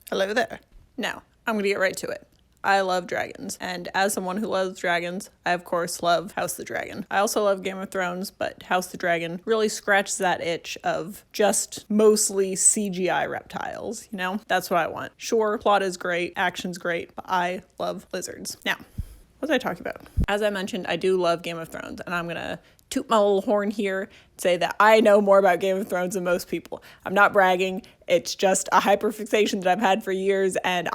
Hello there. Now, I'm going to get right to it. I love dragons, and as someone who loves dragons, I of course love House the Dragon. I also love Game of Thrones, but House the Dragon really scratches that itch of just mostly CGI reptiles, you know? That's what I want. Sure, plot is great, action's great, but I love lizards. Now, what was I talking about? As I mentioned, I do love Game of Thrones, and I'm gonna toot my little horn here and say that I know more about Game of Thrones than most people. I'm not bragging. It's just a hyperfixation that I've had for years, and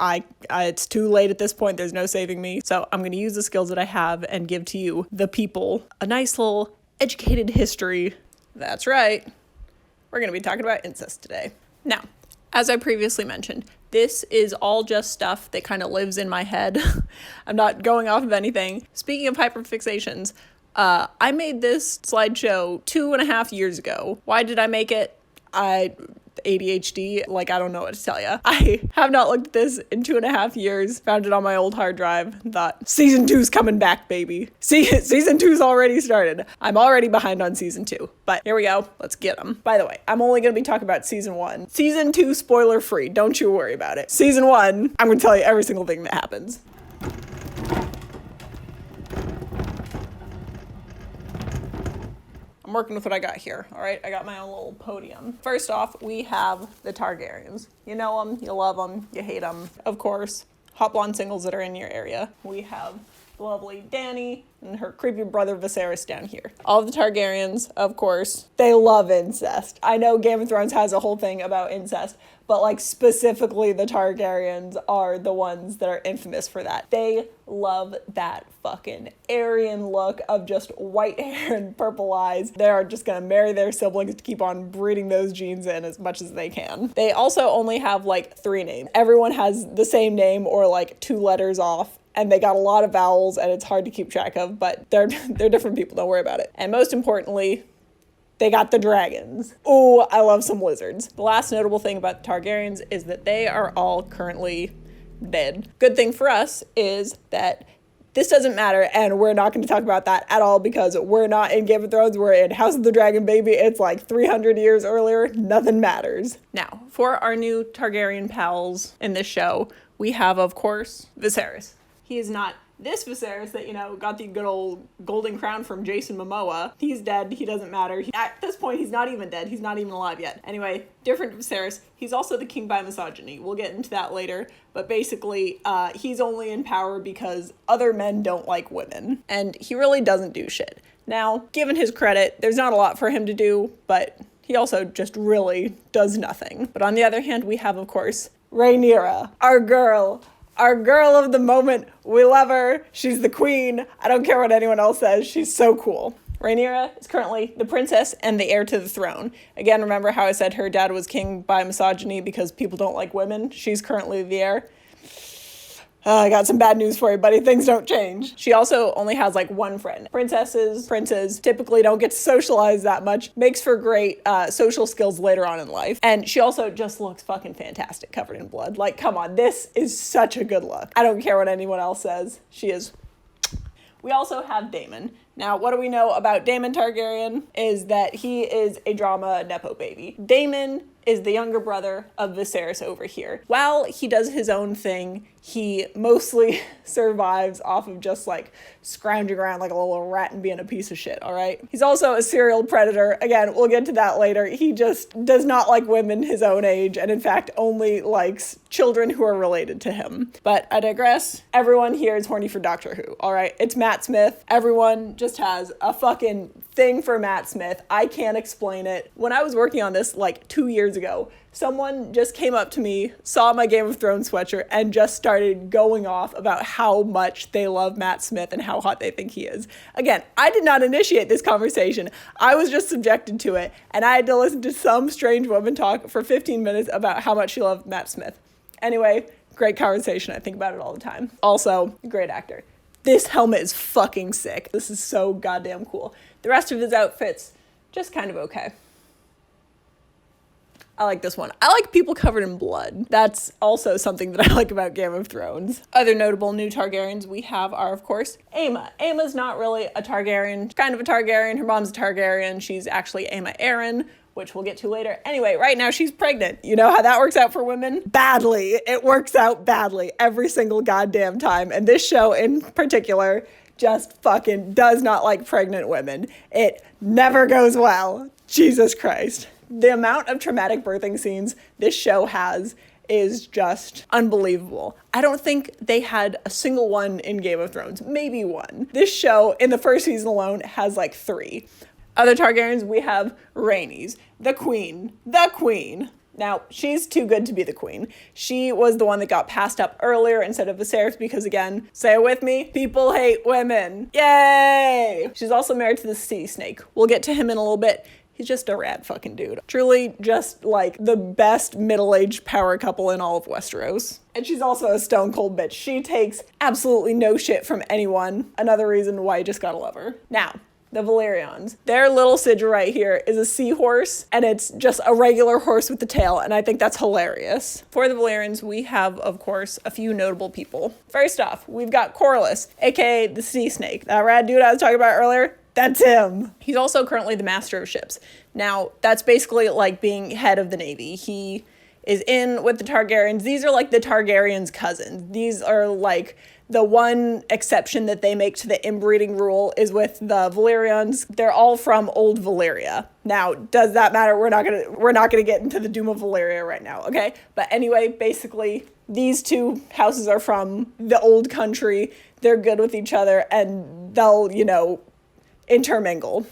it's too late at this point. There's no saving me. So I'm going to use the skills that I have and give to you, the people, a nice little educated history. That's right. We're going to be talking about incest today. Now, as I previously mentioned, this is all just stuff that kind of lives in my head. I'm not going off of anything. Speaking of hyperfixations, I made this slideshow 2.5 years ago. Why did I make it? ADHD, I don't know what to tell you. I have not looked at this in 2.5 years, found it on my old hard drive, and thought, season 2's coming back, baby. Season 2's already started. I'm already behind on season 2, but here we go. Let's get them. By the way, I'm only going to be talking about season 1. Season 2, spoiler free. Don't you worry about it. Season 1, I'm going to tell you every single thing that happens. I'm working with what I got here, all right? I got my own little podium. First off, we have the Targaryens. You know them, you love them, you hate them. Of course, hot blonde singles that are in your area. We have the lovely Dany and her creepy brother Viserys down here. All of the Targaryens, of course, they love incest. I know Game of Thrones has a whole thing about incest, but specifically the Targaryens are the ones that are infamous for that. They love that fucking Aryan look of just white hair and purple eyes. They are just gonna marry their siblings to keep on breeding those genes in as much as they can. They also only have 3 names. Everyone has the same name or 2 letters off. And they got a lot of vowels, and it's hard to keep track of, but they're different people, don't worry about it. And most importantly, they got the dragons. Ooh, I love some lizards. The last notable thing about the Targaryens is that they are all currently dead. Good thing for us is that this doesn't matter, and we're not going to talk about that at all because we're not in Game of Thrones, we're in House of the Dragon, baby. It's 300 years earlier, nothing matters. Now, for our new Targaryen pals in this show, we have, of course, Viserys. He is not this Viserys that, got the good old golden crown from Jason Momoa. He's dead. He doesn't matter. At this point, he's not even dead. He's not even alive yet. Anyway, different Viserys. He's also the king by misogyny. We'll get into that later. But basically, he's only in power because other men don't like women. And he really doesn't do shit. Now, given his credit, there's not a lot for him to do, but he also just really does nothing. But on the other hand, we have, of course, Rhaenyra, our girl of the moment. We love her. She's the queen. I don't care what anyone else says. She's so cool. Rhaenyra is currently the princess and the heir to the throne. Again, remember how I said her dad was king by misogyny because people don't like women? She's currently the heir. I got some bad news for you, buddy. Things don't change. She also only has 1 friend. Princes typically don't get to socialize that much. Makes for great social skills later on in life. And she also just looks fucking fantastic, covered in blood. Come on, this is such a good look. I don't care what anyone else says. She is. We also have Daemon. Now, what do we know about Daemon Targaryen is that he is a drama nepo baby. Daemon is the younger brother of Viserys over here. While he does his own thing, he mostly survives off of just scrounging around like a little rat and being a piece of shit, all right? He's also a serial predator. Again, we'll get to that later. He just does not like women his own age, and in fact only likes children who are related to him. But I digress. Everyone here is horny for Doctor Who, all right? It's Matt Smith. Everyone just has a fucking thing for Matt Smith. I can't explain it. When I was working on this 2 years ago, someone just came up to me, saw my Game of Thrones sweatshirt, and just started going off about how much they love Matt Smith and how hot they think he is. Again, I did not initiate this conversation. I was just subjected to it, and I had to listen to some strange woman talk for 15 minutes about how much she loved Matt Smith. Anyway, great conversation. I think about it all the time. Also, great actor. This helmet is fucking sick. This is so goddamn cool. The rest of his outfits, just kind of okay. I like this one. I like people covered in blood. That's also something that I like about Game of Thrones. Other notable new Targaryens we have are, of course, Aemma. Aemma's not really a Targaryen. She's kind of a Targaryen. Her mom's a Targaryen. She's actually Aemma Arryn, which we'll get to later. Anyway, right now she's pregnant. You know how that works out for women? Badly. It works out badly every single goddamn time. And this show in particular just fucking does not like pregnant women. It never goes well. Jesus Christ. The amount of traumatic birthing scenes this show has is just unbelievable. I don't think they had a single one in Game of Thrones. Maybe one. This show, in the first season alone, has like 3. Other Targaryens, we have Rhaenys, the queen. Now, she's too good to be the queen. She was the one that got passed up earlier instead of Viserys because, again, say it with me, people hate women. Yay! She's also married to the sea snake. We'll get to him in a little bit. He's just a rad fucking dude. Truly just like the best middle-aged power couple in all of Westeros. And she's also a stone cold bitch. She takes absolutely no shit from anyone. Another reason why you just gotta love her. Now, the Valeryons. Their little sigil right here is a seahorse, and it's just a regular horse with the tail, and I think that's hilarious. For the Valeryons, we have, of course, a few notable people. First off, we've got Corlys, aka the sea snake. That rad dude I was talking about earlier, that's him. He's also currently the master of ships. Now, that's basically like being head of the Navy. He is in with the Targaryens. These are like the Targaryens' cousins. These are like the one exception that they make to the inbreeding rule is with the Valeryons. They're all from old Valyria. Now, does that matter? We're not gonna get into the doom of Valyria right now, okay? But anyway, basically, these two houses are from the old country. They're good with each other, and they'll, intermingle.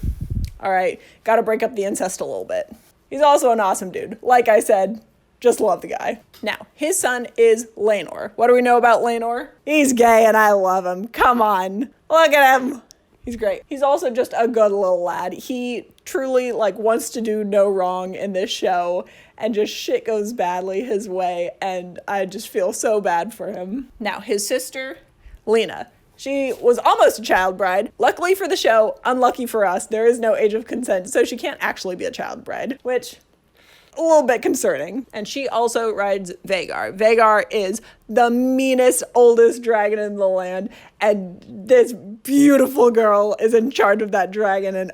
All right, gotta break up the incest a little bit. He's also an awesome dude. Like I said, just love the guy. Now, his son is Laenor. What do we know about Laenor? He's gay and I love him. Come on, look at him. He's great. He's also just a good little lad. He truly wants to do no wrong in this show, and just shit goes badly his way, and I just feel so bad for him. Now, his sister, Lena. She was almost a child bride. Luckily for the show, unlucky for us, there is no age of consent, so she can't actually be a child bride, which a little bit concerning. And she also rides Vhagar. Vhagar is the meanest, oldest dragon in the land, and this beautiful girl is in charge of that dragon, and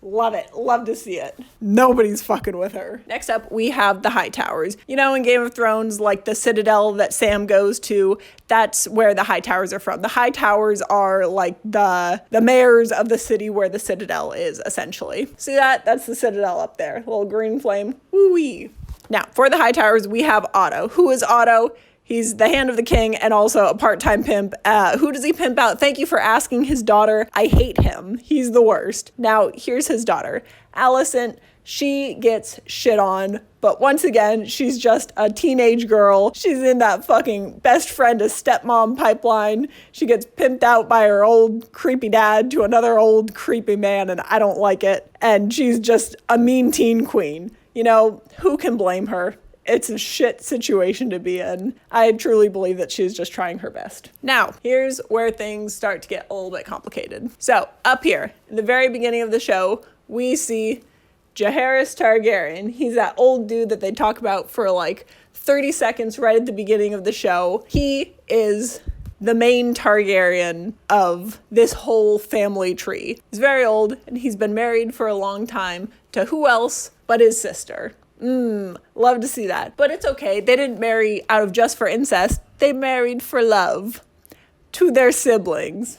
love it. Love to see it. Nobody's fucking with her. Next up, we have the Hightowers. In Game of Thrones, like the citadel that Sam goes to, that's where the Hightowers are from. The Hightowers are like the mayors of the city where the citadel is, essentially. See that? That's the citadel up there. Little green flame. Woo-wee. Now, for the Hightowers, we have Otto. Who is Otto? He's the hand of the king and also a part-time pimp. Who does he pimp out? Thank you for asking. His daughter. I hate him. He's the worst. Now, here's his daughter. Alicent, she gets shit on, but once again, she's just a teenage girl. She's in that fucking best friend to stepmom pipeline. She gets pimped out by her old creepy dad to another old creepy man, and I don't like it. And she's just a mean teen queen. Who can blame her? It's a shit situation to be in. I truly believe that she's just trying her best. Now, here's where things start to get a little bit complicated. So, up here, in the very beginning of the show, we see Jaehaerys Targaryen. He's that old dude that they talk about for 30 seconds right at the beginning of the show. He is the main Targaryen of this whole family tree. He's very old, and he's been married for a long time to who else but his sister. Love to see that. But it's okay. They didn't marry out of just for incest. They married for love to their siblings.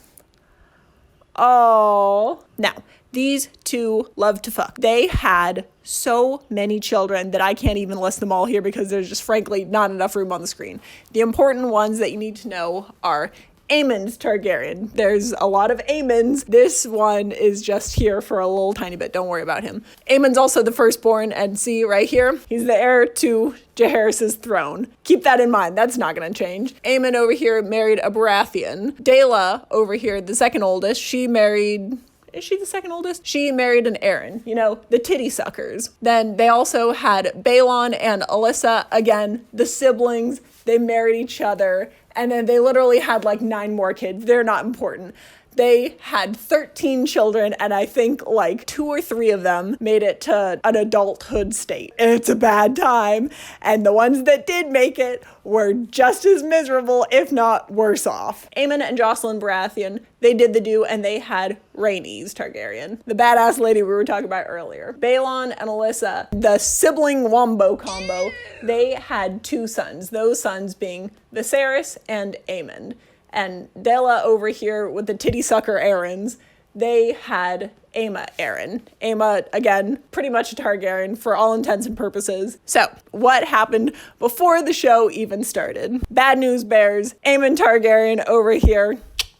Oh. Now, these two love to fuck. They had so many children that I can't even list them all here because there's just frankly not enough room on the screen. The important ones that you need to know are Aemond Targaryen. There's a lot of Aemons. This one is just here for a little tiny bit. Don't worry about him. Aemond's also the firstborn, and see right here, he's the heir to Jaehaerys' throne. Keep that in mind. That's not going to change. Aemond over here married a Baratheon. Daela over here, the second oldest, she married... Is she the second oldest? She married an Aaron, the titty suckers. Then they also had Balon and Alyssa. Again, the siblings, they married each other. And then they literally had 9 more kids. They're not important. They had 13 children, and I think like 2 or 3 of them made it to an adulthood state. It's a bad time, and the ones that did make it were just as miserable, if not worse off. Aemon and Jocelyn Baratheon, they did the do, and they had Rhaenys Targaryen, the badass lady we were talking about earlier. Balon and Alyssa, the sibling wombo combo, they had 2 sons, those sons being Viserys and Aemond. And Della over here with the titty sucker Aarons, they had Aemma Arryn. Aemma, again, pretty much a Targaryen for all intents and purposes. So, what happened before the show even started? Bad news bears, Aemon Targaryen over here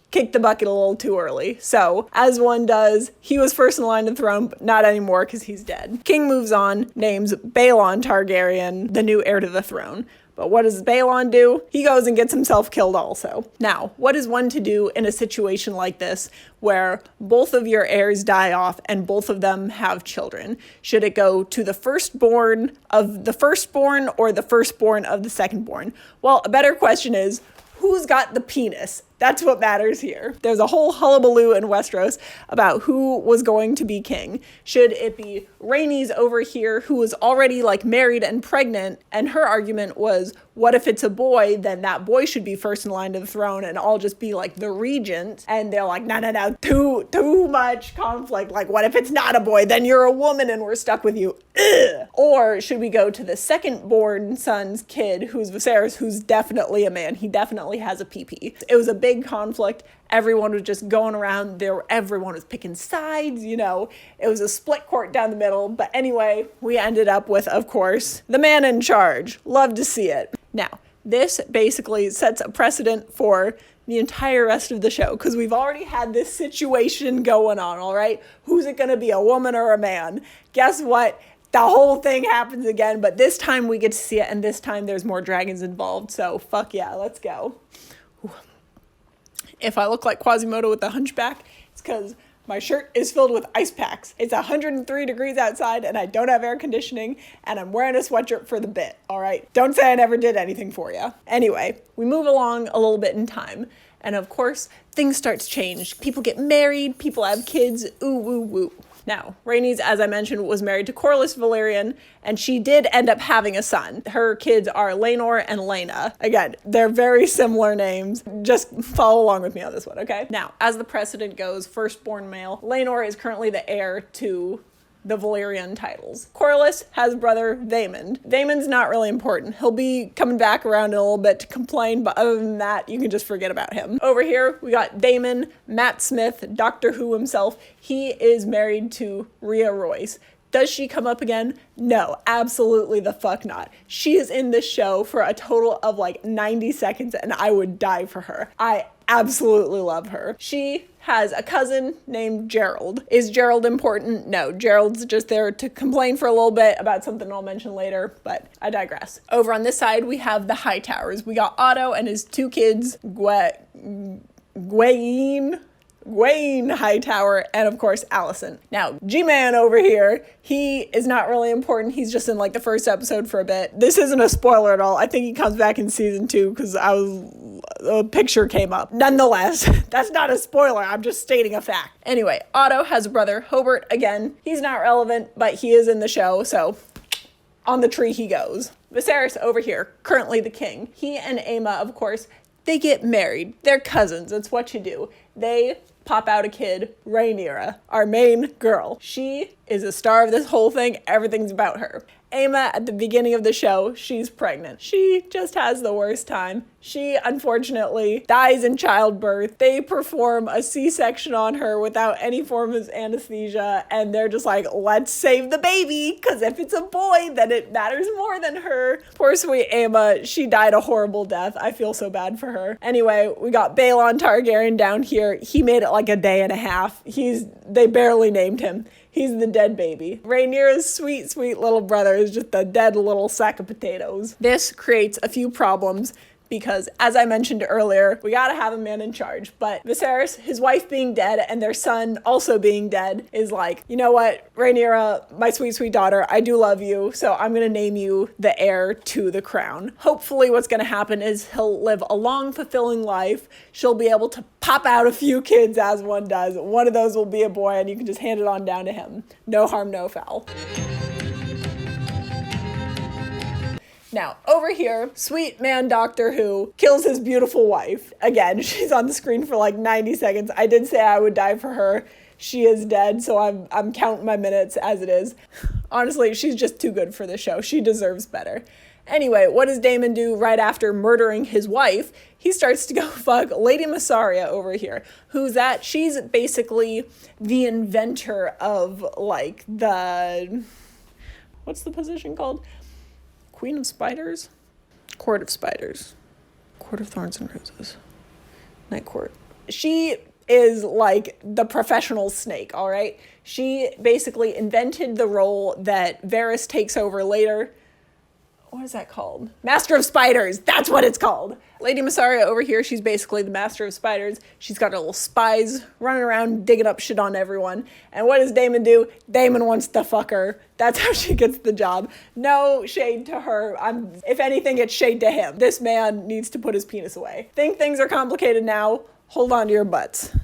kicked the bucket a little too early. So, as one does, he was first in line to the throne, but not anymore because he's dead. King moves on, names Balon Targaryen the new heir to the throne. But what does Balon do? He goes and gets himself killed also. Now, what is one to do in a situation like this where both of your heirs die off and both of them have children? Should it go to the firstborn of the firstborn or the firstborn of the secondborn? Well, a better question is, who's got the penis? That's what matters here. There's a whole hullabaloo in Westeros about who was going to be king. Should it be Rhaenys over here, who was already like married and pregnant, and her argument was, what if it's a boy, then that boy should be first in line to the throne and I'll just be like the regent. And they're like, no, too much conflict. Like, what if it's not a boy? Then you're a woman and we're stuck with you. Ugh. Or should we go to the second born son's kid, who's Viserys, who's definitely a man. He definitely has a PP. It was a big conflict. Everyone was just going around there. Everyone was picking sides, you know. It was a split court down the middle. But anyway, we ended up with, of course, the man in charge. Love to see it. Now, this basically sets a precedent for the entire rest of the show, because we've already had this situation going on, all right? Who's it going to be, a woman or a man? Guess what? The whole thing happens again, but this time we get to see it, and this time there's more dragons involved, so fuck yeah, let's go. If I look like Quasimodo with the hunchback, it's because my shirt is filled with ice packs. It's 103 degrees outside and I don't have air conditioning and I'm wearing a sweatshirt for the bit, all right? Don't say I never did anything for you. Anyway, we move along a little bit in time. And of course, things start to change. People get married, people have kids, ooh, woo, woo. Now, Rhaenys, as I mentioned, was married to Corlys Velaryon, and she did end up having a son. Her kids are Laenor and Laena. Again, they're very similar names. Just follow along with me on this one, okay? Now, as the precedent goes, firstborn male, Laenor is currently the heir to the Valyrian titles. Corlys has brother Vaemond. Vaemond's not really important. He'll be coming back around in a little bit to complain, but other than that, you can just forget about him. Over here, we got Daemon, Matt Smith, Doctor Who himself. He is married to Rhea Royce. Does she come up again? No, absolutely the fuck not. She is in this show for a total of like 90 seconds and I would die for her. I absolutely love her. She has a cousin named Gerald. Is Gerald important? No, Gerald's just there to complain for a little bit about something I'll mention later, but I digress. Over on this side, we have the Hightowers. We got Otto and his 2 kids, Gwaine Hightower, and of course, Alicent. Now, G-Man over here, he is not really important. He's just in like the first episode for a bit. This isn't a spoiler at all. I think he comes back in season 2 because a picture came up. Nonetheless, that's not a spoiler. I'm just stating a fact. Anyway, Otto has a brother, Hobart. Again, he's not relevant, but he is in the show, so on the tree he goes. Viserys over here, currently the king. He and Aemma, of course, they get married. They're cousins. It's what you do. They pop out a kid, Rhaenyra, our main girl. She is a star of this whole thing. Everything's about her. Aemma, at the beginning of the show, she's pregnant. She just has the worst time. She, unfortunately, dies in childbirth. They perform a C-section on her without any form of anesthesia, and they're just like, let's save the baby, because if it's a boy, then it matters more than her. Poor sweet Aemma, she died a horrible death. I feel so bad for her. Anyway, we got Balon Targaryen down here. He made it like a day and a half. They barely named him. He's the dead baby. Rhaenyra's sweet, sweet little brother is just a dead little sack of potatoes. This creates a few problems because, as I mentioned earlier, we gotta have a man in charge. But Viserys, his wife being dead and their son also being dead, is like, you know what, Rhaenyra, my sweet, sweet daughter, I do love you, so I'm gonna name you the heir to the crown. Hopefully what's gonna happen is he'll live a long, fulfilling life. She'll be able to pop out a few kids as one does. One of those will be a boy and you can just hand it on down to him. No harm, no foul. Now, over here, sweet man Doctor Who kills his beautiful wife. Again, she's on the screen for like 90 seconds. I did say I would die for her. She is dead, so I'm counting my minutes as it is. Honestly, she's just too good for the show. She deserves better. Anyway, what does Daemon do right after murdering his wife? He starts to go fuck Lady Massaria over here. Who's that? She's basically the inventor of, like, what's the position called? Queen of Spiders? Court of Spiders. Court of Thorns and Roses. Night Court. She is like the professional snake, all right? She basically invented the role that Varys takes over later. What is that called? Master of Spiders. That's what it's called. Lady Massaria over here, she's basically the Master of Spiders. She's got her little spies running around digging up shit on everyone. And what does Daemon do? Daemon wants to fuck her. That's how she gets the job. No shade to her. If anything, it's shade to him. This man needs to put his penis away. Think things are complicated now? Hold on to your butts.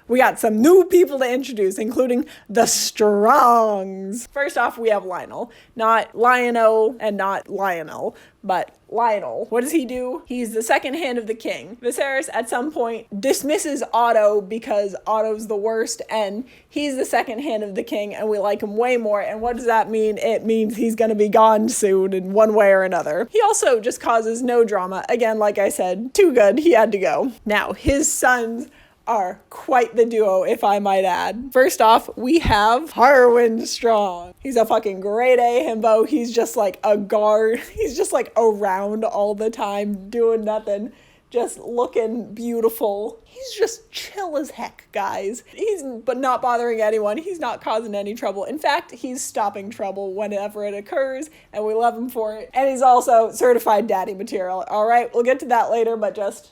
We got some new people to introduce, including the Strongs. First off, we have Lionel. Not Lion-O and not Lionel, but Lionel. What does he do? He's the second hand of the king. Viserys, at some point, dismisses Otto because Otto's the worst, and he's the second hand of the king, and we like him way more. And what does that mean? It means he's gonna be gone soon in one way or another. He also just causes no drama. Again, like I said, too good. He had to go. Now, his sons are quite the duo, if I might add. First off, we have Harwin Strong. He's a fucking grade A himbo. He's just like a guard. He's just like around all the time, doing nothing, just looking beautiful. He's just chill as heck, guys. He's but not bothering anyone. He's not causing any trouble. In fact, he's stopping trouble whenever it occurs, and we love him for it. And he's also certified daddy material. All right, we'll get to that later, but just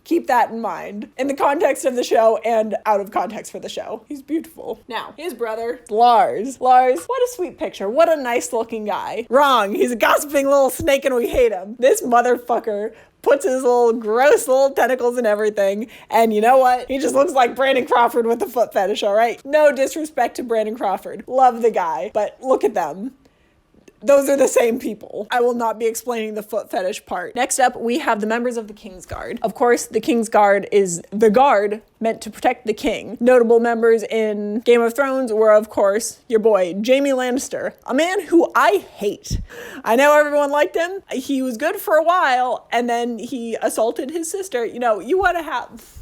keep that in mind. In the context of the show and out of context for the show. He's beautiful. Now, his brother, Lars. Lars, what a sweet picture. What a nice looking guy. Wrong. He's a gossiping little snake and we hate him. This motherfucker puts his little gross little tentacles and everything. And you know what? He just looks like Brandon Crawford with a foot fetish, all right? No disrespect to Brandon Crawford. Love the guy. But look at them. Those are the same people. I will not be explaining the foot fetish part. Next up, we have the members of the Kingsguard. Of course, the Kingsguard is the guard meant to protect the king. Notable members in Game of Thrones were, of course, your boy, Jaime Lannister, a man who I hate. I know everyone liked him. He was good for a while, and then he assaulted his sister. You know, you want to have...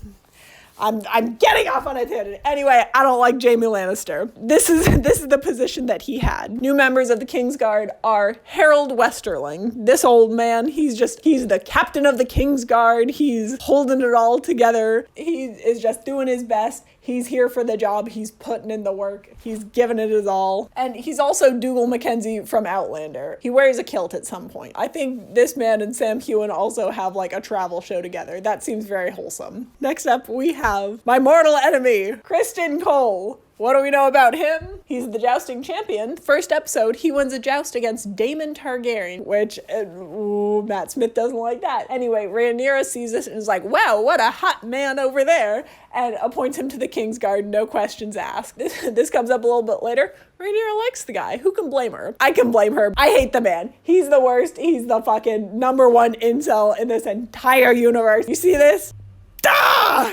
I'm getting off on a tangent. Anyway, I don't like Jaime Lannister. This is the position that he had. New members of the Kingsguard are Harold Westerling. This old man, he's the captain of the Kingsguard. He's holding it all together. He is just doing his best. He's here for the job. He's putting in the work. He's giving it his all. And he's also Dougal Mackenzie from Outlander. He wears a kilt at some point. I think this man and Sam Heughan also have like a travel show together. That seems very wholesome. Next up, we have my mortal enemy, Criston Cole. What do we know about him? He's the jousting champion. First episode, he wins a joust against Daemon Targaryen, which, Matt Smith doesn't like that. Anyway, Rhaenyra sees this and is like, wow, what a hot man over there, and appoints him to the Kingsguard, no questions asked. This comes up a little bit later. Rhaenyra likes the guy. Who can blame her? I can blame her. I hate the man. He's the worst. He's the fucking #1 incel in this entire universe. You see this?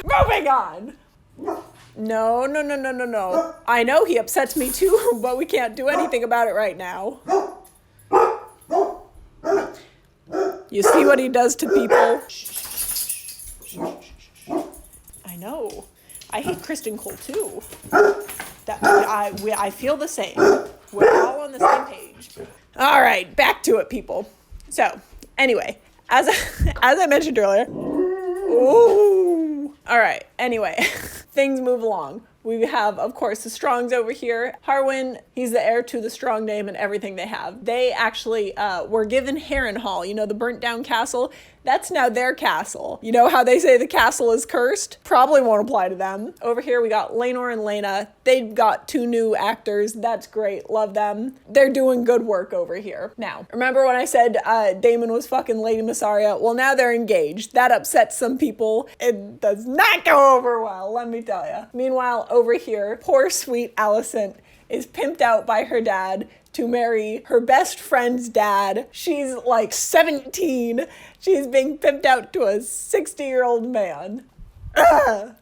Moving on. No. I know he upsets me too, but we can't do anything about it right now. You see what he does to people? I know. I hate Criston Cole too. I feel the same. We're all on the same page. All right, back to it, people. So, anyway, as I mentioned earlier, ooh. All right, anyway, things move along. We have, of course, the Strongs over here. Harwin, he's the heir to the Strong name and everything they have. They actually were given Harrenhal, you know, the burnt down castle. That's now their castle. You know how they say the castle is cursed? Probably won't apply to them. Over here we got Laenor and Laena. They've got 2 new actors. That's great. Love them. They're doing good work over here. Now, remember when I said Daemon was fucking Lady Mysaria? Well, now they're engaged. That upsets some people. It does not go over well, let me tell you. Meanwhile, over here, poor sweet Alicent is pimped out by her dad to marry her best friend's dad. She's like 17. She's being pimped out to a 60-year-old man.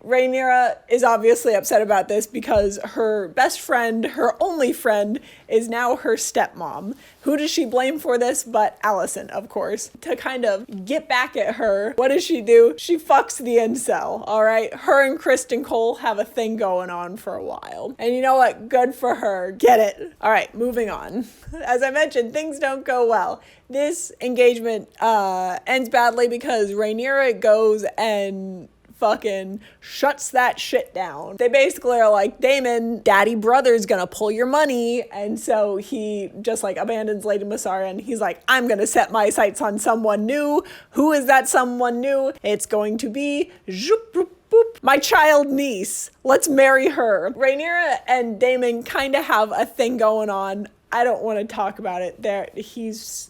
Rhaenyra is obviously upset about this because her best friend, her only friend, is now her stepmom. Who does she blame for this but Alicent, of course. To kind of get back at her, what does she do? She fucks the incel, all right? Her and Kristen Cole have a thing going on for a while. And you know what? Good for her. Get it. All right, moving on. As I mentioned, things don't go well. This engagement ends badly because Rhaenyra goes and fucking shuts that shit down. They basically are like, Daemon, daddy brother's gonna pull your money. And so he just like abandons Lady Mysaria and he's like, I'm gonna set my sights on someone new. Who is that someone new? It's going to be my child niece. Let's marry her. Rhaenyra and Daemon kind of have a thing going on. I don't want to talk about it. He's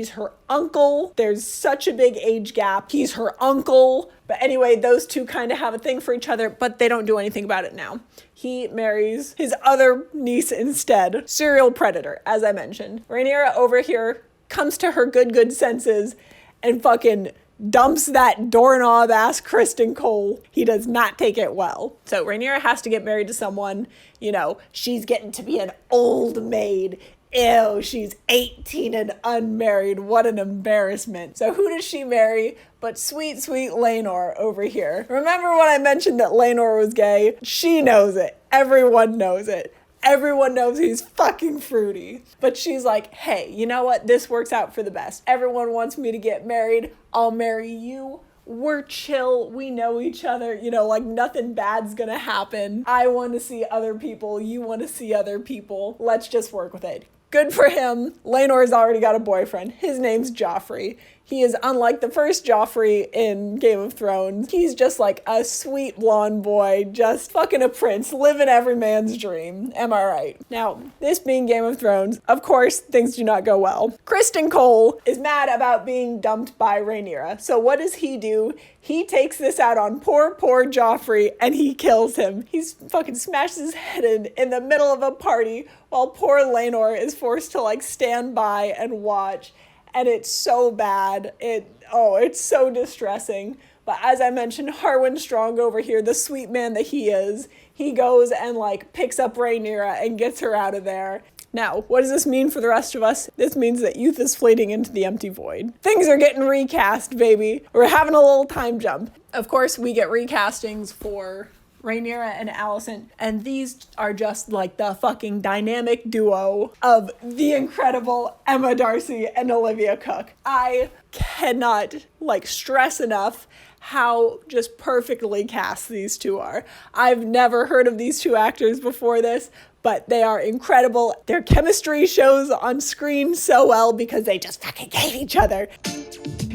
her uncle. There's such a big age gap. He's her uncle. But anyway, those two kind of have a thing for each other, but they don't do anything about it now. He marries his other niece instead. Serial predator, as I mentioned. Rhaenyra over here comes to her good senses and fucking dumps that doorknob-ass Kristen Cole. He does not take it well. So Rhaenyra has to get married to someone. You know, she's getting to be an old maid. Ew, she's 18 and unmarried. What an embarrassment. So who does she marry but sweet Laenor over here? Remember when I mentioned that Laenor was gay? She knows it. Everyone knows it. Everyone knows he's fucking fruity. But she's like, hey, you know what? This works out for the best. Everyone wants me to get married. I'll marry you. We're chill. We know each other. You know, like nothing bad's gonna happen. I want to see other people. You want to see other people. Let's just work with it. Good for him. Laenor's already got a boyfriend. His name's Joffrey. He is unlike the first Joffrey in Game of Thrones. He's just like a sweet blonde boy, just fucking a prince, living every man's dream. Am I right? Now, this being Game of Thrones, of course, things do not go well. Kristen Cole is mad about being dumped by Rhaenyra. So what does he do? He takes this out on poor Joffrey and he kills him. He's fucking smashes his head in the middle of a party while poor Laenor is forced to like stand by and watch. And it's so bad. It's so distressing. But as I mentioned, Harwin Strong over here, the sweet man that he is, he goes and like picks up Rhaenyra and gets her out of there. Now, what does this mean for the rest of us? This means that youth is fleeting into the empty void. Things are getting recast, baby. We're having a little time jump. Of course, we get recastings for Rhaenyra and Alicent, and these are just like the fucking dynamic duo of the incredible Emma Darcy and Olivia Cooke. I cannot stress enough how just perfectly cast these two are. I've never heard of these two actors before this, but they are incredible. Their chemistry shows on screen so well because they just fucking hate each other.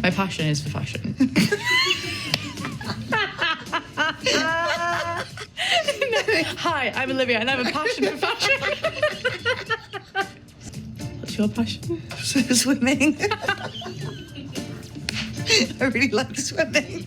My passion is for fashion. Hi, I'm Olivia and I have a passion for fashion. What's your passion? Swimming. I really like swimming.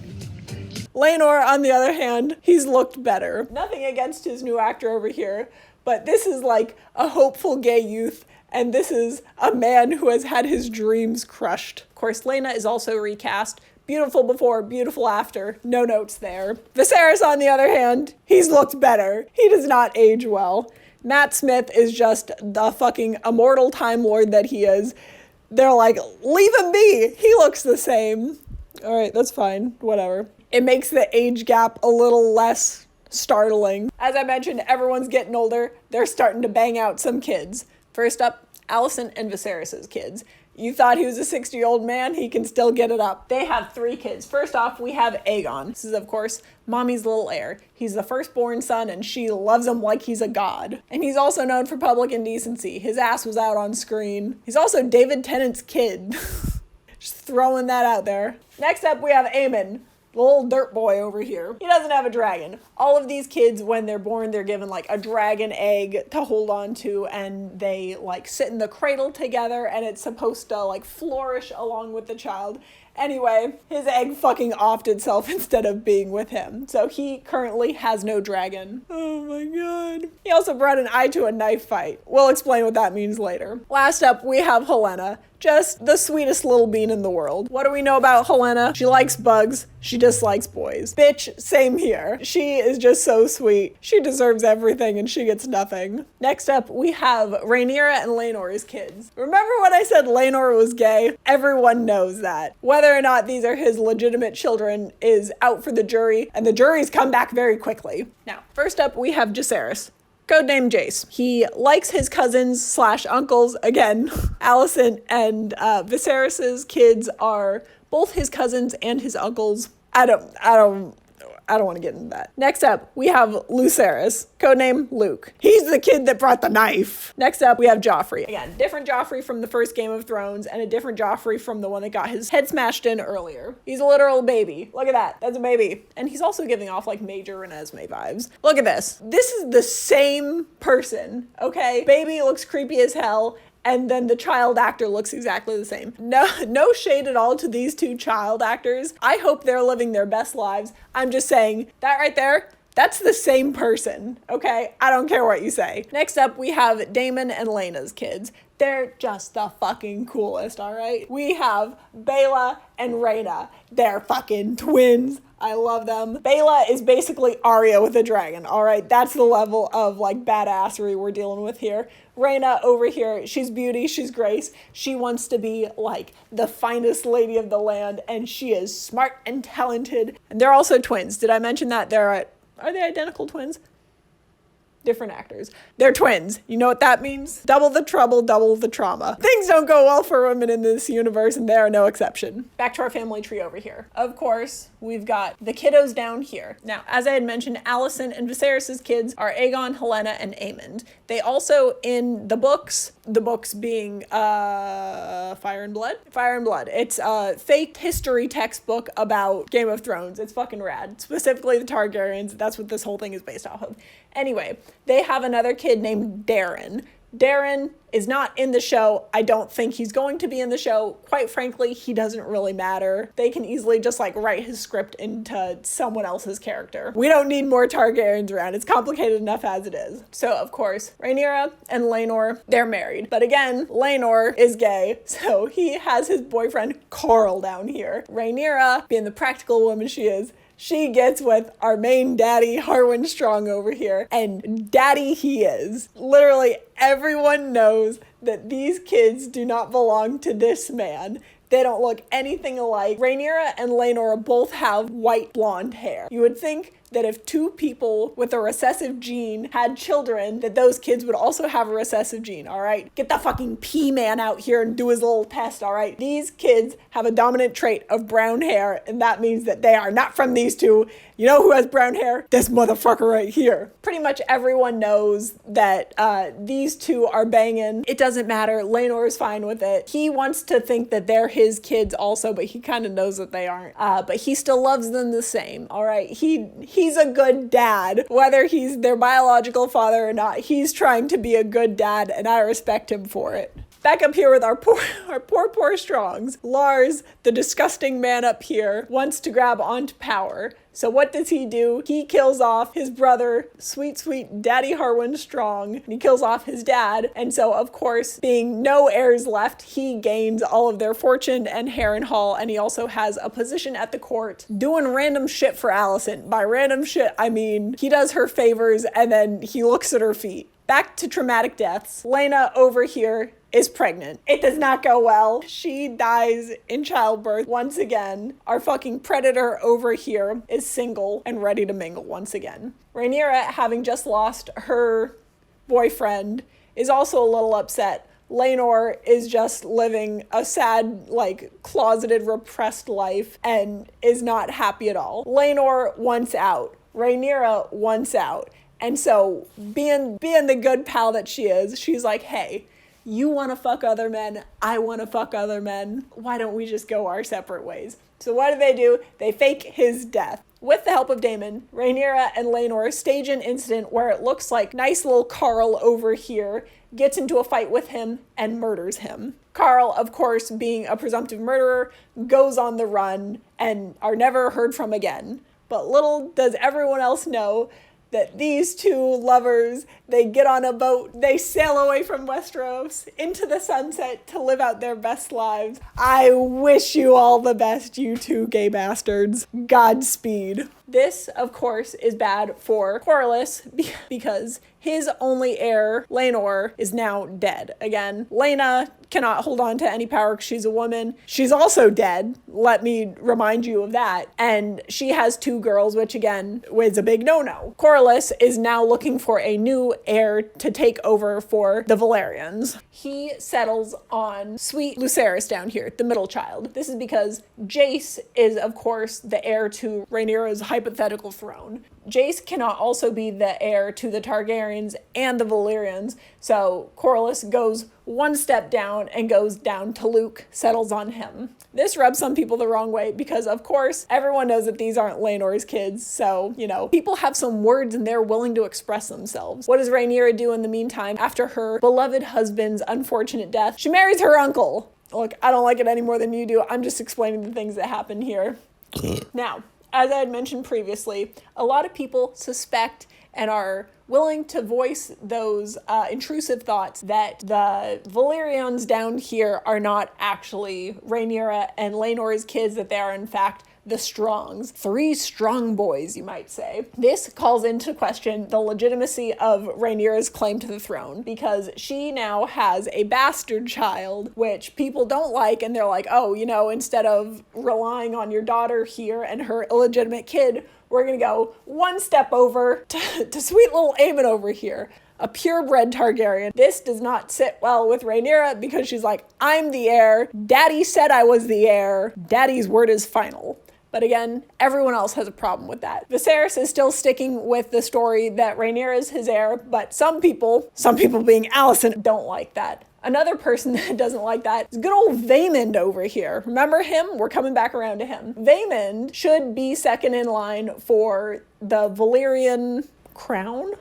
Laenor, on the other hand, he's looked better. Nothing against his new actor over here, but this is like a hopeful gay youth, and this is a man who has had his dreams crushed. Of course, Laena is also recast. Beautiful before, beautiful after. No notes there. Viserys, on the other hand, he's looked better. He does not age well. Matt Smith is just the fucking immortal Time Lord that he is. They're like, leave him be. He looks the same. All right, that's fine. Whatever. It makes the age gap a little less startling. As I mentioned, everyone's getting older. They're starting to bang out some kids. First up, Alicent and Viserys' kids. You thought he was a 60-year-old man? He can still get it up. They have 3 kids. First off, we have Aegon. This is, of course, mommy's little heir. He's the firstborn son, and she loves him like he's a god. And he's also known for public indecency. His ass was out on screen. He's also David Tennant's kid. Just throwing that out there. Next up, we have Aemon, the little dirt boy over here. He doesn't have a dragon. All of these kids, when they're born, they're given like a dragon egg to hold on to, and they like sit in the cradle together, and it's supposed to like flourish along with the child. Anyway, his egg fucking offed itself instead of being with him. So he currently has no dragon. Oh my god. He also brought an eye to a knife fight. We'll explain what that means later. Last up, we have Helena. Just the sweetest little bean in the world. What do we know about Helena? She likes bugs. She dislikes boys. Bitch, same here. She is just so sweet. She deserves everything and she gets nothing. Next up, we have Rhaenyra and Laenor's kids. Remember when I said Laenor was gay? Everyone knows that. Whether or not these are his legitimate children is out for the jury, and the jury's come back very quickly. Now, first up, we have Jacaerys. Codename Jace. He likes his cousins / uncles. Again, Alicent and Viserys's kids are both his cousins and his uncles. I don't want to get into that. Next up, we have Lucerys, codename Luke. He's the kid that brought the knife. Next up, we have Joffrey. Again, different Joffrey from the first Game of Thrones and a different Joffrey from the one that got his head smashed in earlier. He's a literal baby. Look at that. That's a baby. And he's also giving off like Major Renesmee vibes. Look at this. This is the same person, okay? Baby looks creepy as hell. And then the child actor looks exactly the same. No shade at all to these two child actors. I hope they're living their best lives. I'm just saying, that right there, that's the same person, okay? I don't care what you say. Next up, we have Daemon and Laena's kids. They're just the fucking coolest, all right? We have Baela and Rhaena. They're fucking twins. I love them. Baela is basically Arya with a dragon, all right? That's the level of like badassery we're dealing with here. Rhaena over here, she's beauty, she's grace. She wants to be like the finest lady of the land, and she is smart and talented. And they're also twins. Did I mention that? Are they identical twins? Different actors. They're twins. You know what that means? Double the trouble, double the trauma. Things don't go well for women in this universe, and they are no exception. Back to our family tree over here. Of course, we've got the kiddos down here. Now, as I had mentioned, Alicent and Viserys' kids are Aegon, Helena, and Aemond. They also, in the books being Fire and Blood? Fire and Blood. It's a fake history textbook about Game of Thrones. It's fucking rad. Specifically the Targaryens. That's what this whole thing is based off of. Anyway, they have another kid named Darren. Darren is not in the show. I don't think he's going to be in the show. Quite frankly, he doesn't really matter. They can easily just like write his script into someone else's character. We don't need more Targaryens around. It's complicated enough as it is. So of course, Rhaenyra and Laenor, they're married. But again, Laenor is gay, so he has his boyfriend Carl down here. Rhaenyra, being the practical woman she is, she gets with our main daddy, Harwin Strong over here, and daddy he is. Literally everyone knows that these kids do not belong to this man. They don't look anything alike. Rhaenyra and Laenor both have white blonde hair. You would think that if two people with a recessive gene had children, that those kids would also have a recessive gene, all right? Get the fucking P-man out here and do his little test, all right? These kids have a dominant trait of brown hair, and that means that they are not from these two. You know who has brown hair? This motherfucker right here. Pretty much everyone knows that these two are banging. It doesn't matter. Laenor is fine with it. He wants to think that they're his kids also, but he kind of knows that they aren't. But he still loves them the same, all right? He's a good dad. Whether he's their biological father or not, he's trying to be a good dad, and I respect him for it. Back up here with our poor Strongs. Lars, the disgusting man up here, wants to grab onto power. So what does he do? He kills off his brother, sweet Daddy Harwin Strong, and he kills off his dad. And so, of course, being no heirs left, he gains all of their fortune and Harrenhal, and he also has a position at the court doing random shit for Alicent. By random shit, I mean he does her favors and then he looks at her feet. Back to traumatic deaths. Lena over here is pregnant. It does not go well. She dies in childbirth once again. Our fucking predator over here is single and ready to mingle once again. Rhaenyra, having just lost her boyfriend, is also a little upset. Laenor is just living a sad, like, closeted, repressed life and is not happy at all. Laenor wants out. Rhaenyra wants out. And so, being the good pal that she is, she's like, hey, You want to fuck other men. I want to fuck other men. Why don't we just go our separate ways? So what do? They fake his death. With the help of Daemon, Rhaenyra and Laenor stage an incident where it looks like nice little Carl over here gets into a fight with him and murders him. Carl, of course, being a presumptive murderer, goes on the run and are never heard from again. But little does everyone else know that these two lovers, they get on a boat, they sail away from Westeros into the sunset to live out their best lives. I wish you all the best, you two gay bastards. Godspeed. This, of course, is bad for Corlys because his only heir, Laenor, is now dead. Again, Laena cannot hold on to any power because she's a woman. She's also dead. Let me remind you of that. And she has 2 girls, which again was a big no-no. Corlys is now looking for a new heir to take over for the Valeryons. He settles on sweet Lucerys down here, the middle child. This is because Jace is, of course, the heir to Rhaenyra's hypothetical throne. Jace cannot also be the heir to the Targaryens and the Valeryons, so Corlys goes one step down and goes down to Luke, settles on him. This rubs some people the wrong way because, of course, everyone knows that these aren't Laenor's kids, so, people have some words and they're willing to express themselves. What does Rhaenyra do in the meantime? After her beloved husband's unfortunate death, she marries her uncle. Look, I don't like it any more than you do. I'm just explaining the things that happen here. Now, as I had mentioned previously, a lot of people suspect and are willing to voice those intrusive thoughts that the Valeryons down here are not actually Rhaenyra and Laenor's kids, that they are in fact the Strongs. 3 strong boys, you might say. This calls into question the legitimacy of Rhaenyra's claim to the throne, because she now has a bastard child, which people don't like, and they're like, oh, instead of relying on your daughter here and her illegitimate kid, we're gonna go one step over to sweet little Aemon over here. A purebred Targaryen. This does not sit well with Rhaenyra because she's like, I'm the heir. Daddy said I was the heir. Daddy's word is final. But again, everyone else has a problem with that. Viserys is still sticking with the story that Rhaenyra is his heir, but some people being Alicent, don't like that. Another person that doesn't like that is good old Vaemond over here. Remember him? We're coming back around to him. Vaemond should be second in line for the Valyrian crown?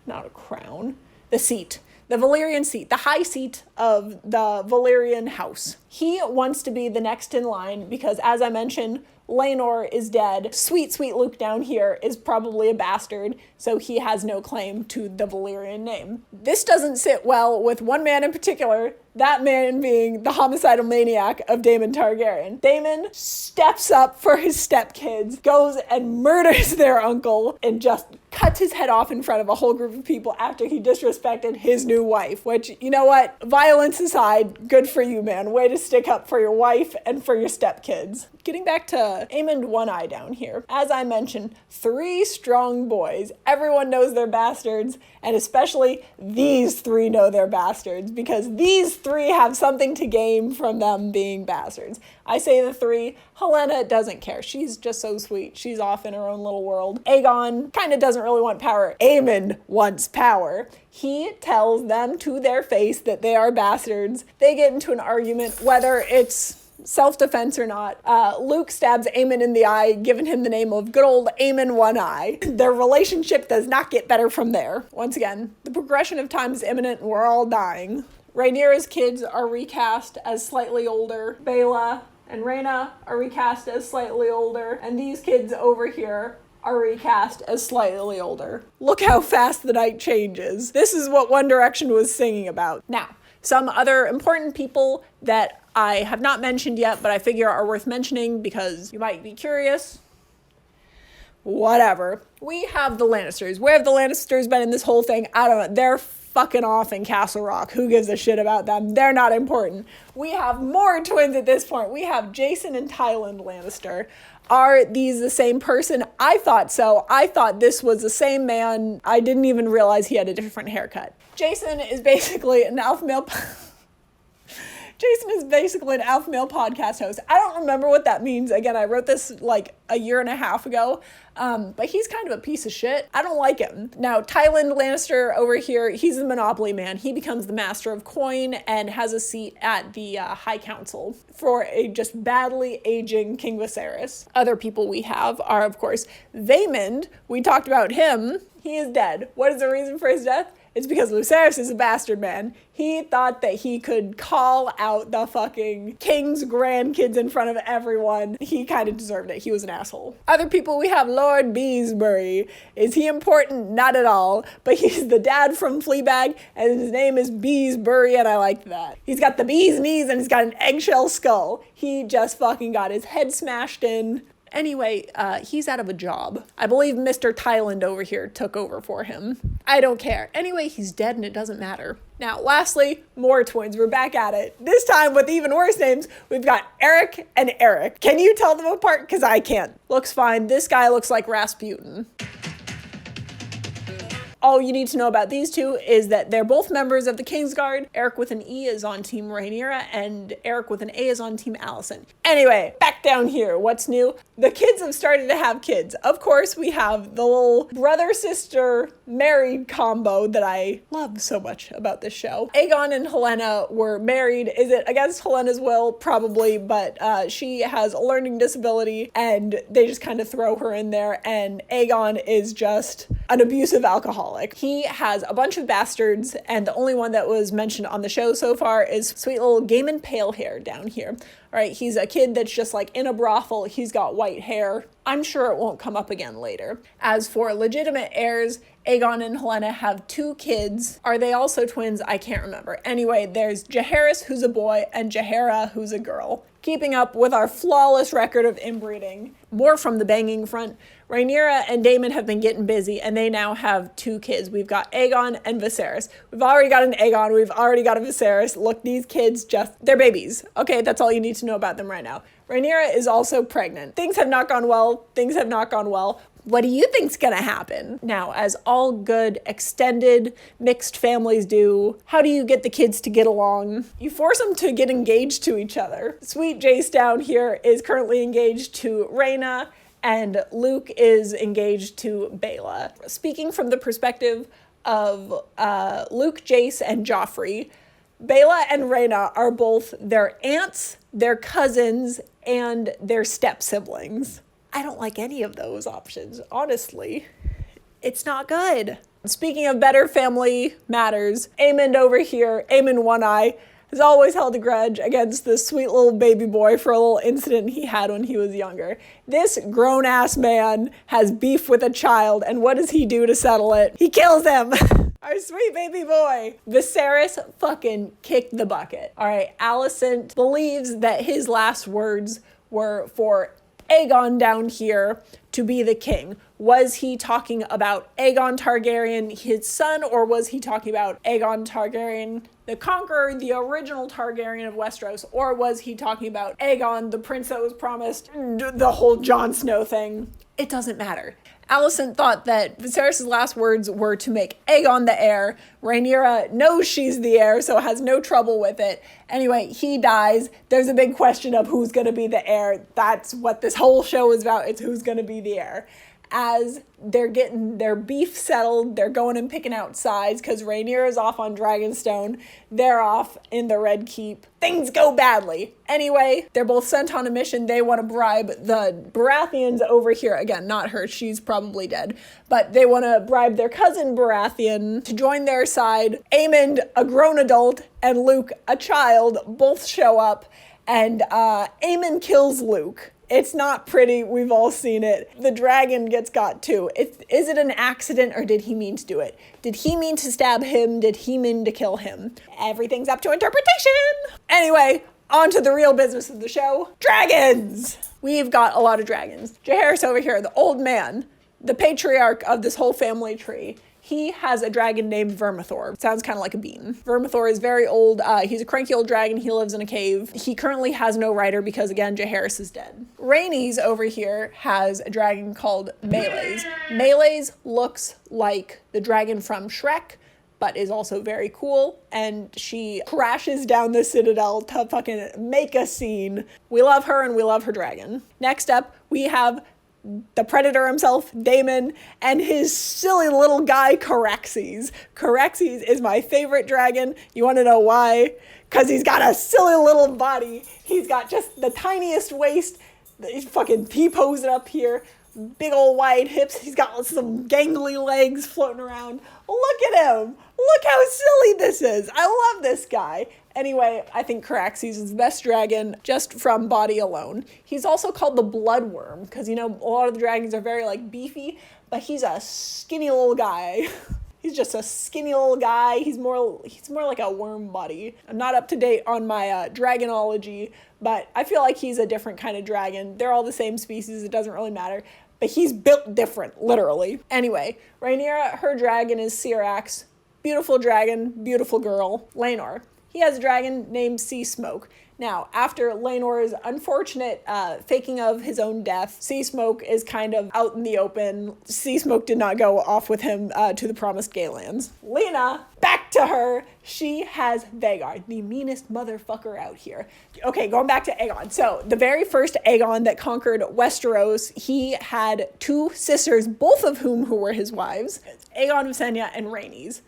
Not a crown. The seat. The Valyrian seat. The high seat of the Valyrian house. He wants to be the next in line because, as I mentioned, Laenor is dead. Sweet, sweet Luke down here is probably a bastard, so he has no claim to the Valyrian name. This doesn't sit well with one man in particular, that man being the homicidal maniac of Daemon Targaryen. Daemon steps up for his stepkids, goes and murders their uncle, and just cuts his head off in front of a whole group of people after he disrespected his new wife, which, you know what? Violence aside, good for you, man. Way to stick up for your wife and for your stepkids. Getting back to Aemond One-Eye down here. As I mentioned, 3 strong boys. Everyone knows they're bastards, and especially these 3 know they're bastards, because these 3 have something to gain from them being bastards. I say the 3. Helena doesn't care. She's just so sweet. She's off in her own little world. Aegon kind of doesn't really want power. Aemond wants power. He tells them to their face that they are bastards. They get into an argument, whether it's self-defense or not. Luke stabs Aemon in the eye, giving him the name of good old Aemon One-Eye. Their relationship does not get better from there. Once again, the progression of time is imminent and we're all dying. Rhaenyra's kids are recast as slightly older. Baela and Rhaena are recast as slightly older. And these kids over here are recast as slightly older. Look how fast the night changes. This is what One Direction was singing about. Now, some other important people that I have not mentioned yet, but I figure are worth mentioning because you might be curious. Whatever. We have the Lannisters. Where have the Lannisters been in this whole thing? I don't know. They're fucking off in Castle Rock. Who gives a shit about them? They're not important. We have more twins at this point. We have Jason and Tywin Lannister. Are these the same person? I thought so. I thought this was the same man. I didn't even realize he had a different haircut. Jason is basically an alpha male. Jason is basically an alpha male podcast host. I don't remember what that means. Again, I wrote this like a year and a half ago, but he's kind of a piece of shit. I don't like him. Now, Tywin Lannister over here, he's the Monopoly man. He becomes the master of coin and has a seat at the High Council for a just badly aging King Viserys. Other people we have are, of course, Vaemond. We talked about him. He is dead. What is the reason for his death? It's because Viserys is a bastard man. He thought that he could call out the fucking king's grandkids in front of everyone. He kind of deserved it. He was an asshole. Other people, we have Lord Beesbury. Is he important? Not at all. But he's the dad from Fleabag, and his name is Beesbury, and I like that. He's got the bee's knees, and he's got an eggshell skull. He just fucking got his head smashed in. Anyway, he's out of a job. I believe Mr. Tyland over here took over for him. I don't care. Anyway, he's dead and it doesn't matter. Now, lastly, more twins. We're back at it. This time with even worse names. We've got Eric and Eric. Can you tell them apart? Because I can't. Looks fine. This guy looks like Rasputin. All you need to know about these two is that they're both members of the Kingsguard. Eric with an E is on Team Rhaenyra, and Eric with an A is on Team Alicent. Anyway, back down here, what's new? The kids have started to have kids. Of course, we have the little brother-sister married combo that I love so much about this show. Aegon and Helena were married. Is it against Helena's will? Probably, but she has a learning disability, and they just kind of throw her in there, and Aegon is just an abusive alcoholic. He has a bunch of bastards, and the only one that was mentioned on the show so far is sweet little Gaiman Palehair down here. All right, he's a kid that's just like in a brothel. He's got white hair. I'm sure it won't come up again later. As for legitimate heirs, Aegon and Helena have 2 kids. Are they also twins? I can't remember. Anyway, there's Jaehaerys, who's a boy, and Jaehaera, who's a girl. Keeping up with our flawless record of inbreeding. More from the banging front. Rhaenyra and Daemon have been getting busy, and they now have 2 kids. We've got Aegon and Viserys. We've already got an Aegon. We've already got a Viserys. Look, these kids they're babies. Okay, that's all you need to know about them right now. Rhaenyra is also pregnant. Things have not gone well. Things have not gone well. What do you think's gonna happen? Now, as all good, extended, mixed families do, how do you get the kids to get along? You force them to get engaged to each other. Sweet Jace down here is currently engaged to Rhaena, and Luke is engaged to Baela. Speaking from the perspective of Luke, Jace, and Joffrey, Baela and Rhaena are both their aunts, their cousins, and their step-siblings. I don't like any of those options, honestly. It's not good. Speaking of better family matters, Aemond over here, Aemond One Eye, has always held a grudge against this sweet little baby boy for a little incident he had when he was younger. This grown-ass man has beef with a child, and what does he do to settle it? He kills him! Our sweet baby boy. Viserys fucking kicked the bucket. All right, Alicent believes that his last words were for Aegon down here to be the king. Was he talking about Aegon Targaryen, his son, or was he talking about Aegon Targaryen, the Conqueror, the original Targaryen of Westeros, or was he talking about Aegon, the prince that was promised, the whole Jon Snow thing? It doesn't matter. Alicent thought that Viserys' last words were to make Aegon the heir. Rhaenyra knows she's the heir, so has no trouble with it. Anyway, he dies. There's a big question of who's going to be the heir. That's what this whole show is about. It's who's going to be the heir. As they're getting their beef settled, they're going and picking out sides because Rhaenyra's off on Dragonstone. They're off in the Red Keep. Things go badly. Anyway, they're both sent on a mission. They want to bribe the Baratheons over here. Again, not her. She's probably dead. But they want to bribe their cousin Baratheon to join their side. Aemond, a grown adult, and Luke, a child, both show up. And Aemond kills Luke. It's not pretty. We've all seen it. The dragon gets got too. Is it an accident or did he mean to do it? Did he mean to stab him? Did he mean to kill him? Everything's up to interpretation. Anyway, on to the real business of the show. Dragons! We've got a lot of dragons. Jaehaerys over here, the old man, the patriarch of this whole family tree. He has a dragon named Vermithor. Sounds kind of like a bean. Vermithor is very old. He's a cranky old dragon. He lives in a cave. He currently has no rider because, again, Jaehaerys is dead. Rhaenys over here has a dragon called Meleys. Meleys looks like the dragon from Shrek, but is also very cool, and she crashes down the citadel to fucking make a scene. We love her, and we love her dragon. Next up, we have the Predator himself, Daemon, and his silly little guy, Caraxes. Caraxes is my favorite dragon. You want to know why? Because he's got a silly little body. He's got just the tiniest waist. He's fucking T-posing up here. Big old wide hips. He's got some gangly legs floating around. Look at him. Look how silly this is. I love this guy. Anyway, I think Caraxes is the best dragon just from body alone. He's also called the Bloodworm because, you know, a lot of the dragons are very, like, beefy, but he's a skinny little guy. He's just a skinny little guy. He's more like a worm body. I'm not up to date on my dragonology, but I feel like he's a different kind of dragon. They're all the same species. It doesn't really matter. But he's built different, literally. Anyway, Rhaenyra, her dragon is Syrax. Beautiful dragon, beautiful girl. Laenor. He has a dragon named Sea Smoke. Now, after Laenor's unfortunate faking of his own death, Sea Smoke is kind of out in the open. Sea Smoke did not go off with him to the promised gay lands. Lena, back to her. She has Vhagar, the meanest motherfucker out here. Okay, going back to Aegon. So, the very first Aegon that conquered Westeros, he had two sisters, both of whom who were his wives. Aegon, Visenya, and Rhaenys.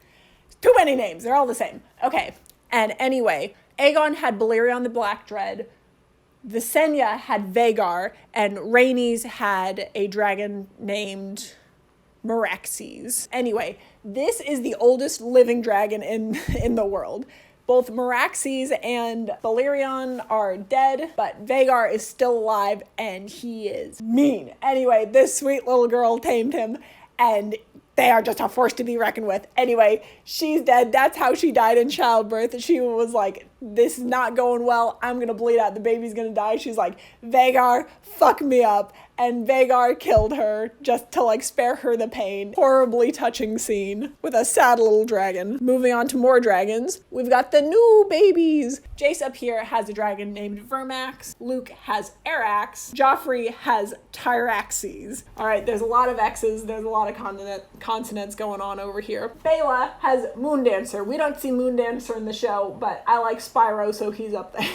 Too many names. They're all the same. Okay, and anyway, Aegon had Balerion the Black Dread, Visenya had Vhagar, and Rhaenys had a dragon named Meraxes. Anyway, this is the oldest living dragon in the world. Both Meraxes and Balerion are dead, but Vhagar is still alive, and he is mean. Anyway, this sweet little girl tamed him, and they are just a force to be reckoned with. Anyway, she's dead. That's how she died in childbirth. She was like, this is not going well. I'm going to bleed out. The baby's going to die. She's like, Vhagar, fuck me up. And Vhagar killed her just to like spare her the pain. Horribly touching scene with a sad little dragon. Moving on to more dragons. We've got the new babies. Jace up here has a dragon named Vermax. Luke has Arax. Joffrey has Tyraxes. All right, there's a lot of X's. There's a lot of consonants going on over here. Bela has Moondancer. We don't see Moondancer in the show, but I like Spyro, so he's up there.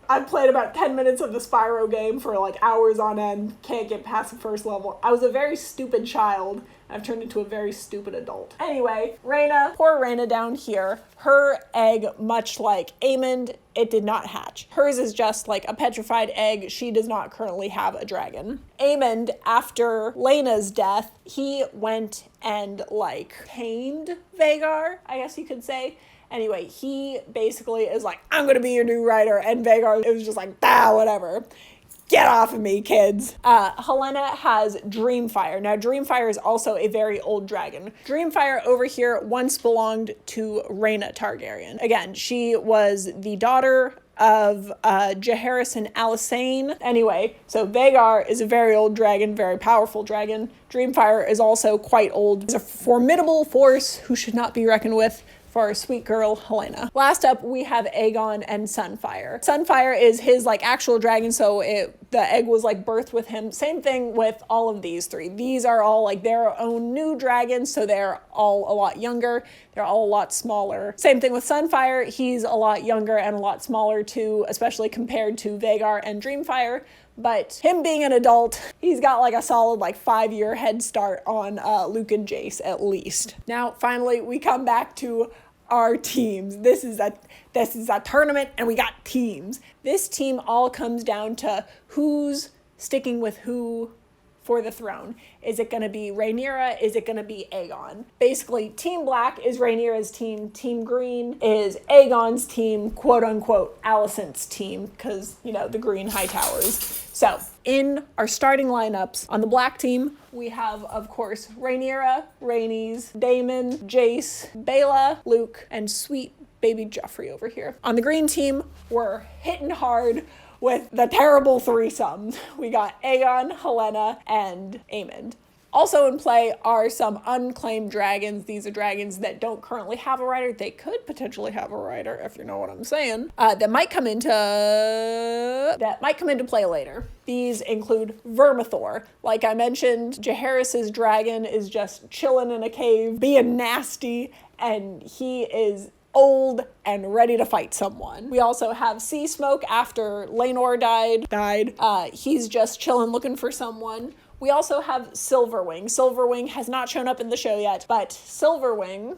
I've played about 10 minutes of the Spyro game for like hours on end. Can't get past the first level. I was a very stupid child. I've turned into a very stupid adult. Anyway, Rhaena, poor Rhaena down here. Her egg, much like Aemond, it did not hatch. Hers is just like a petrified egg. She does not currently have a dragon. Aemond, after Laena's death, he went and like tamed Vhagar, I guess you could say. Anyway, he basically is like, I'm gonna be your new writer, and Vhagar is just like, whatever. Get off of me, kids. Helena has Dreamfire. Now, Dreamfire is also a very old dragon. Dreamfire over here once belonged to Rhaena Targaryen. Again, she was the daughter of Jaehaerys and Alysanne. Anyway, so Vhagar is a very old dragon, very powerful dragon. Dreamfire is also quite old. It's a formidable force who should not be reckoned with for our sweet girl, Helena. Last up, we have Aegon and Sunfire. Sunfire is his like actual dragon, so the egg was like birthed with him. Same thing with all of these three. These are all like their own new dragons, so they're all a lot younger. They're all a lot smaller. Same thing with Sunfire. He's a lot younger and a lot smaller too, especially compared to Vhagar and Dreamfire. But him being an adult, he's got like a solid like 5-year head start on Luke and Jace at least. Now, finally, we come back to our teams. This is a tournament, and we got teams. This team all comes down to who's sticking with who for the throne. Is it going to be Rhaenyra? Is it going to be Aegon? Basically, Team Black is Rhaenyra's team. Team Green is Aegon's team, quote unquote, Alicent's team, because, you know, the Green Hightowers. So, in our starting lineups, on the Black team, we have, of course, Rhaenyra, Rhaenys, Daemon, Jace, Bela, Luke, and sweet baby Joffrey over here. On the Green team, we're hitting hard with the terrible threesome. We got Aegon, Helena, and Aemond. Also in play are some unclaimed dragons. These are dragons that don't currently have a rider. They could potentially have a rider, if you know what I'm saying. That might come into play later. These include Vermithor. Like I mentioned, Jaehaerys's dragon is just chilling in a cave, being nasty, and he is old and ready to fight someone. We also have Sea Smoke after Laenor died. He's just chilling looking for someone. We also have Silverwing. Silverwing has not shown up in the show yet, but Silverwing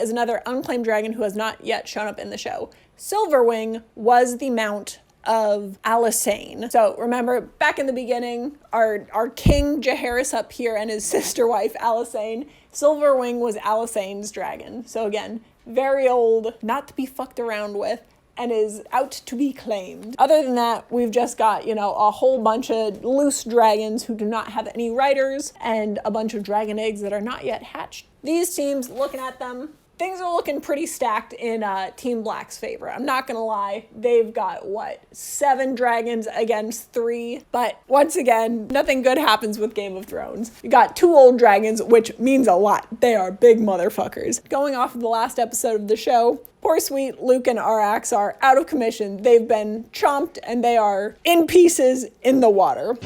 is another unclaimed dragon who has not yet shown up in the show. Silverwing was the mount of Alysanne. So remember, back in the beginning, our king Jaehaerys up here and his sister wife Alysanne, Silverwing was Alysanne's dragon. So again, very old, not to be fucked around with, and is out to be claimed. Other than that, we've just got, a whole bunch of loose dragons who do not have any riders, and a bunch of dragon eggs that are not yet hatched. These teams, looking at them, things are looking pretty stacked in Team Black's favor. I'm not gonna lie, they've got, 7 dragons against 3. But once again, nothing good happens with Game of Thrones. You got 2 old dragons, which means a lot. They are big motherfuckers. Going off of the last episode of the show, poor sweet Luke and Arax are out of commission. They've been chomped and they are in pieces in the water.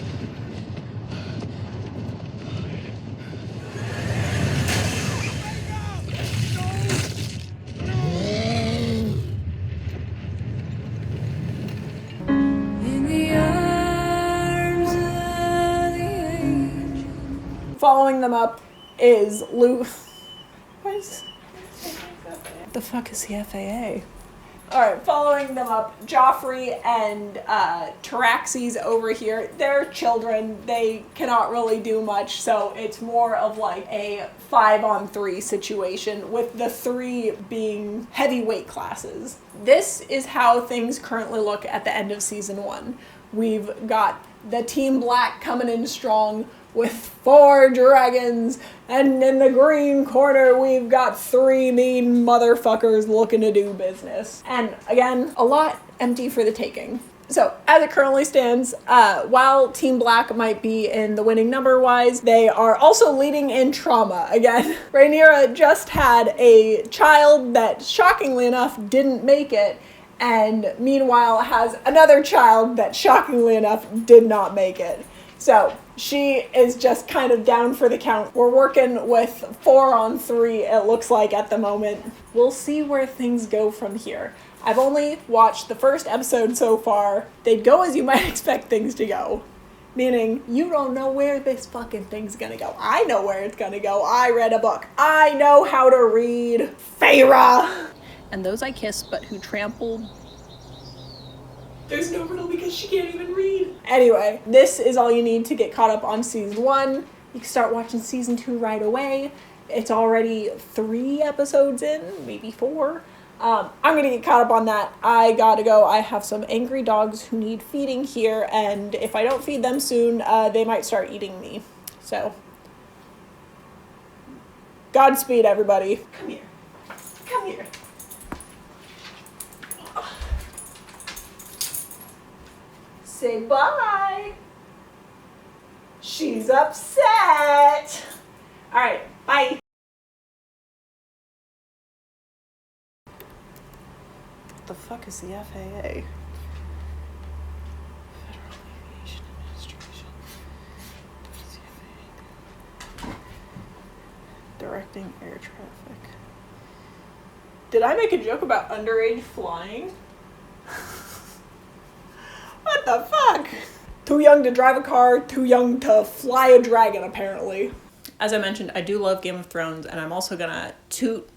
Following them up is Luke. What the fuck is the FAA? Alright, following them up, Joffrey and Taraxes over here. They're children. They cannot really do much, so it's more of like a 5-on-3 situation, with the 3 being heavyweight classes. This is how things currently look at the end of season 1. We've got the Team Black coming in strong with 4 dragons, and in the green corner we've got 3 mean motherfuckers looking to do business. And again, a lot empty for the taking. So as it currently stands, while Team Black might be in the winning number-wise, they are also leading in trauma. Again, Rhaenyra just had a child that, shockingly enough, didn't make it, and meanwhile has another child that, shockingly enough, did not make it. So she is just kind of down for the count. We're working with 4-on-3, it looks like, at the moment. We'll see where things go from here. I've only watched the first episode so far. They'd go as you might expect things to go. Meaning, you don't know where this fucking thing's gonna go. I know where it's gonna go. I read a book. I know how to read. Feyre! And those I kissed, but who trampled... There's no riddle because she can't even read. Anyway, this is all you need to get caught up on season 1. You can start watching season 2 right away. It's already 3 episodes in, maybe 4. I'm gonna get caught up on that. I gotta go. I have some angry dogs who need feeding here, and if I don't feed them soon, they might start eating me. So, Godspeed, everybody. Come here. Come here. Say bye. She's upset. All right, bye. What the fuck is the FAA? Federal Aviation Administration. What is the FAA? Directing air traffic. Did I make a joke about underage flying? What the fuck? Too young to drive a car, too young to fly a dragon, apparently. As I mentioned, I do love Game of Thrones, and I'm also gonna toot